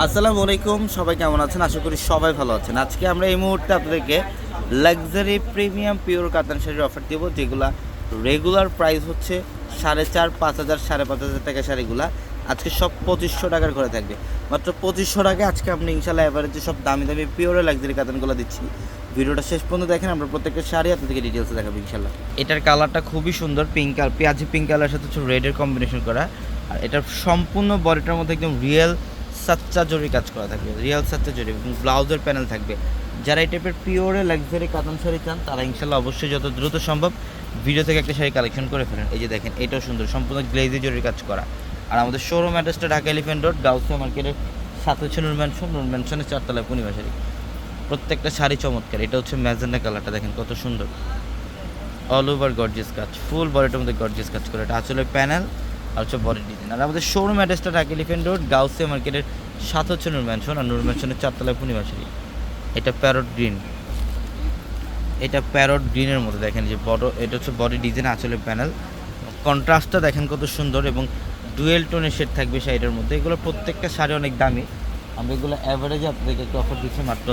আসসালামু আলাইকুম, সবাই কেমন আছেন? আশা করি সবাই ভালো আছেন। আজকে আমরা এই মুহূর্তে আপনাদেরকে লাক্সারি প্রিমিয়াম পিওর কাতান শাড়ির অফার দেবো, যেগুলা রেগুলার প্রাইস হচ্ছে 4,500, 5,000, 5,500 টাকা শাড়িগুলা আজকে সব 2,500 টাকার করে থাকবে। মাত্র 2,500 টাকায় আজকে আপনি ইনশাল্লাহ অ্যাভারেজে সব দামি দামি পিওরের লাক্সারি কাতানগুলো দিচ্ছি। ভিডিওটা শেষ পর্যন্ত দেখেন, আমরা প্রত্যেকটা শাড়ি আপনাদেরকে ডিটেলসে দেখাবো ইনশাল্লাহ। এটার কালারটা খুবই সুন্দর, পিঙ্ক আর পেঁয়াজি পিঙ্ক কালারের সাথে হচ্ছে রেডের কম্বিনেশন করা। আর এটার সম্পূর্ণ বডিটার মধ্যে একদম রিয়েল সাচ্চা জরি কাজ করা থাকবে, রিয়েল সাচ্চা জরি এবং ব্লাউজের প্যানেল থাকবে। যারা এই টাইপের পিওরে লাক্সারি কাতান শাড়ি চান তারা ইনশাল্লাহ অবশ্যই যত দ্রুত সম্ভব ভিডিও থেকে একটা শাড়ি কালেকশন করে ফেলেন। এই যে দেখেন, এটাও সুন্দর, সম্পূর্ণ গ্লেজি জরির কাজ করা। আর আমাদের শোরুম অ্যাড্রেসটা ঢাকা এলিফ্যান্ট রোড, গাউসিয়া মার্কেটের সাথে হচ্ছে নূর ম্যানশনের 4 তলায় পূর্ণিমা শাড়ি। প্রত্যেকটা শাড়ি চমৎকার। এটা হচ্ছে ম্যাজেন্ডা কালারটা, দেখেন কত সুন্দর, অল ওভার গর্জিয়াস কাজ, ফুল বডিটার মধ্যে গর্জিয়াস কাজ করে। এটা আসলে প্যানেল আর হচ্ছে বডি ডিজাইন। আর আমাদের শোরুম অ্যাড্রেসটা ঢাকা এলিফ্যান্ট রোড, গাউসিয়া মার্কেটের সাথে হচ্ছে নূর ম্যানশন, আর নূর ম্যানশনের 4 তলায় পূর্ণিমা শাড়ি। এটা প্যারট গ্রিন, এটা প্যারট গ্রিনের মধ্যে দেখেন যে বড়, এটা হচ্ছে বডি ডিজাইন, আসলে প্যানেল। কন্ট্রাস্টটা দেখেন কত সুন্দর এবং ডুয়েল টোনের শেড থাকবে শাড়িটার মধ্যে। এগুলো প্রত্যেকটা শাড়ি অনেক দামি। আমরা এগুলো অ্যাভারেজে আপনাদেরকে একটু অফার দিচ্ছি মাত্র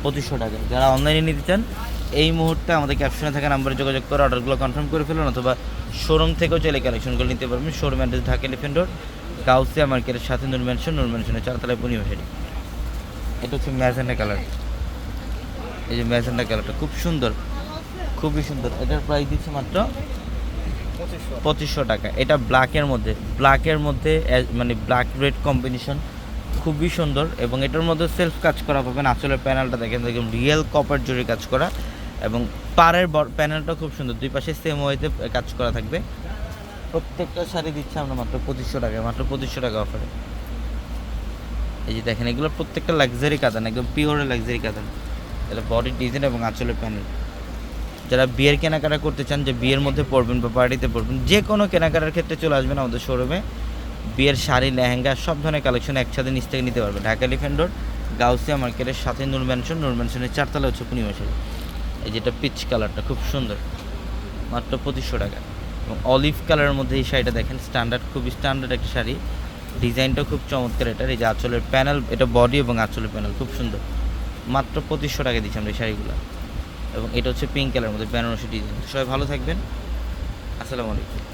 2,500 টাকায়। যারা অনলাইনে নিতে চান এই মুহূর্তে আমাদের ক্যাপশনে থাকা নাম্বারে যোগাযোগ করে অর্ডারগুলো কনফার্ম করে ফেলুন, অথবা শোরুম থেকেও চাইলে কালেকশনগুলো নিতে পারবেন। Showroom address Dhaka elephant road, Gausia মার্কেটের সাথে নূর ম্যানশনের 4 তলায় পূর্ণিমা শাড়ি। এটা হচ্ছে ম্যাজেন্ডা কালার, এই যে ম্যাজেন্ডা কালারটা খুব সুন্দর, খুবই সুন্দর। এটার প্রাইস দিচ্ছে মাত্র 2,500 টাকা। এটা ব্ল্যাকের মধ্যে মানে ব্ল্যাক রেড কম্বিনেশন, খুবই সুন্দর। এবং এটার মধ্যে সেলফ কাজ করা পাবেন। আসলে প্যানেলটা দেখেন একদম রিয়েল কপার জরি কাজ করা, এবং পাড়ের প্যানেলটা খুব সুন্দর, দুই পাশে সেম ওয়েতে কাজ করা থাকবে। প্রত্যেকটা শাড়ি দিচ্ছে আমরা মাত্র 2,500 টাকায়, মাত্র 2,500 টাকা অফারে। এই যে দেখেন, এগুলো প্রত্যেকটা লাক্সারি কাতান, একদম পিওরের লাক্সারি কাতান। এটা বডি ডিজাইন এবং আঁচলের প্যানেল। যারা বিয়ের কেনাকাটা করতে চান, যে বিয়ের মধ্যে পরবেন বা পার্টিতে পরবেন, যে কোনো কেনাকাটার ক্ষেত্রে চলে আসবেন আমাদের শোরুমে। বিয়ের শাড়ি, লেহেঙ্গা সব ধরনের কালেকশন একসাথে নিচ থেকে নিতে পারবেন। ঢাকা এলিফ্যান্ট রোড, গাউসিয়া মার্কেটের সাথে নূর ম্যানশনের 4 তলা হচ্ছে পূর্ণিমা শাড়ি। এই যেটা পিচ কালারটা খুব সুন্দর, মাত্র 2,500 টাকা। এবং অলিভ কালারের মধ্যে এই শাড়িটা দেখেন, স্ট্যান্ডার্ড, খুবই স্ট্যান্ডার্ড একটা শাড়ি। ডিজাইনটাও খুব চমৎকার এটার। এই যে আঁচলের প্যানেল, এটা বডি এবং আঁচলের প্যানেল খুব সুন্দর। মাত্র 2,500 টাকা দিচ্ছি আমরা এই শাড়িগুলো। এবং এটা হচ্ছে পিঙ্ক কালারের মধ্যে বেনারসি ডিজাইন। সবাই ভালো থাকবেন, আসসালামু আলাইকুম।